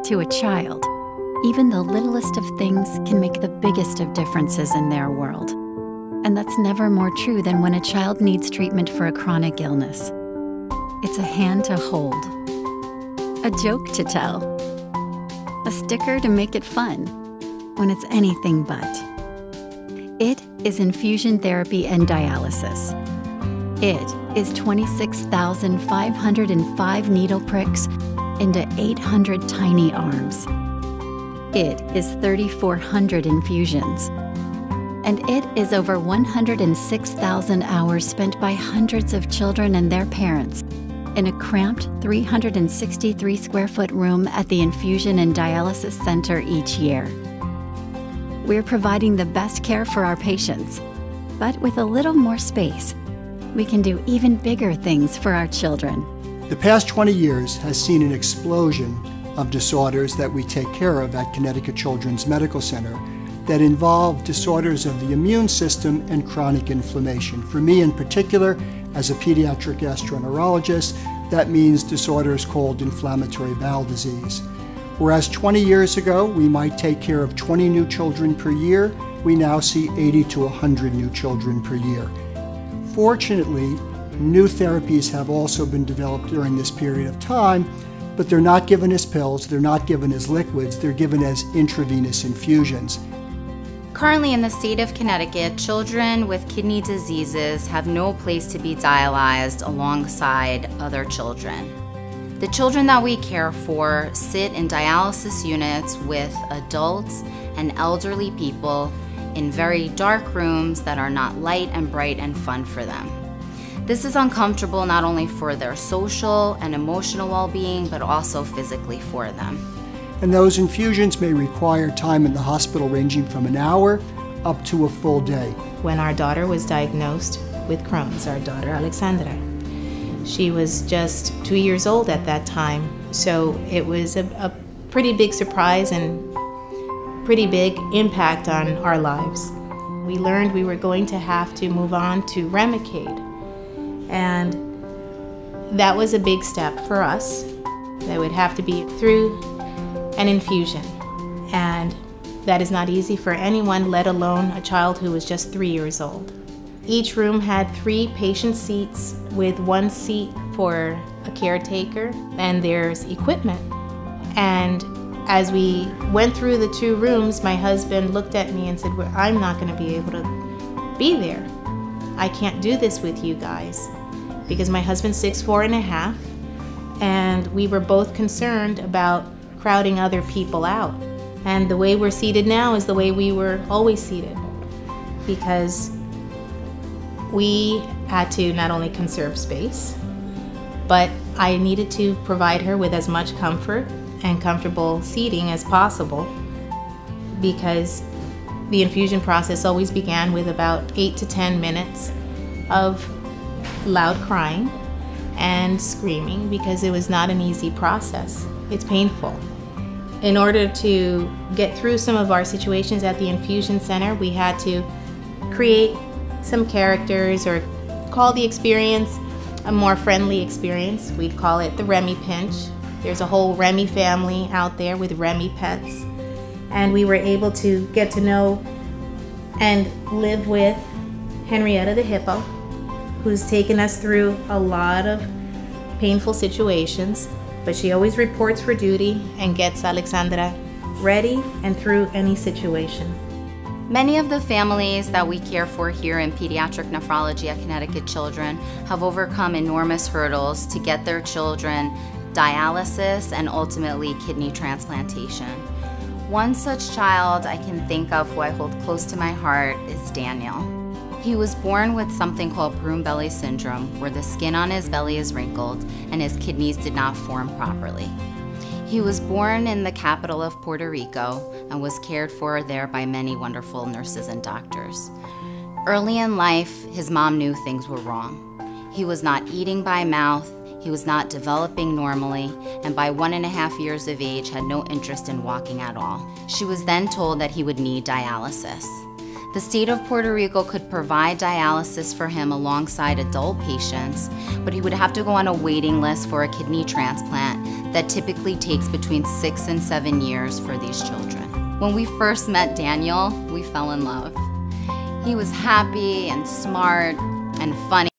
To a child, even the littlest of things can make the biggest of differences in their world. And that's never more true than when a child needs treatment for a chronic illness. It's a hand to hold, a joke to tell, a sticker to make it fun when it's anything but. It is infusion therapy and dialysis. It is 26,505 needle pricks into 800 tiny arms. It is 3,400 infusions. And it is over 106,000 hours spent by hundreds of children and their parents in a cramped 363 square foot room at the Infusion and Dialysis Center each year. We're providing the best care for our patients, but with a little more space, we can do even bigger things for our children. The past 20 years has seen an explosion of disorders that we take care of at Connecticut Children's Medical Center that involve disorders of the immune system and chronic inflammation. For me in particular, as a pediatric gastroenterologist, that means disorders called inflammatory bowel disease. Whereas 20 years ago, we might take care of 20 new children per year, we now see 80 to 100 new children per year. Fortunately, new therapies have also been developed during this period of time, but they're not given as pills, they're not given as liquids, they're given as intravenous infusions. Currently in the state of Connecticut, children with kidney diseases have no place to be dialyzed alongside other children. The children that we care for sit in dialysis units with adults and elderly people in very dark rooms that are not light and bright and fun for them. This is uncomfortable not only for their social and emotional well-being, but also physically for them. And those infusions may require time in the hospital ranging from an hour up to a full day. When our daughter was diagnosed with Crohn's, our daughter Alexandra, she was just 2 years old at that time, so it was a pretty big surprise and pretty big impact on our lives. We learned we were going to have to move on to Remicade, and that was a big step for us. That would have to be through an infusion, and that is not easy for anyone, let alone a child who was just 3 years old. Each room had 3 patient seats with 1 seat for a caretaker, and there's equipment. And as we went through the 2 rooms, my husband looked at me and said, well, I'm not going to be able to be there. I can't do this with you guys. Because my husband's 6'4½", and we were both concerned about crowding other people out. And the way we're seated now is the way we were always seated, because we had to not only conserve space, but I needed to provide her with as much comfort and comfortable seating as possible, because the infusion process always began with about 8 to 10 minutes of loud crying and screaming, because it was not an easy process. It's painful. In order to get through some of our situations at the infusion center, we had to create some characters, or call the experience a more friendly experience. We'd call it the Remy pinch. There's a whole Remy family out there with Remy pets. And we were able to get to know and live with Henrietta the hippo, who's taken us through a lot of painful situations, but she always reports for duty and gets Alexandra ready and through any situation. Many of the families that we care for here in pediatric nephrology at Connecticut Children have overcome enormous hurdles to get their children dialysis and ultimately kidney transplantation. One such child I can think of who I hold close to my heart is Daniel. He was born with something called Prune belly syndrome, where the skin on his belly is wrinkled and his kidneys did not form properly. He was born in the capital of Puerto Rico and was cared for there by many wonderful nurses and doctors. Early in life, his mom knew things were wrong. He was not eating by mouth, he was not developing normally, and by 1.5 years of age had no interest in walking at all. She was then told that he would need dialysis. The state of Puerto Rico could provide dialysis for him alongside adult patients, but he would have to go on a waiting list for a kidney transplant that typically takes between 6 and 7 years for these children. When we first met Daniel, we fell in love. He was happy and smart and funny.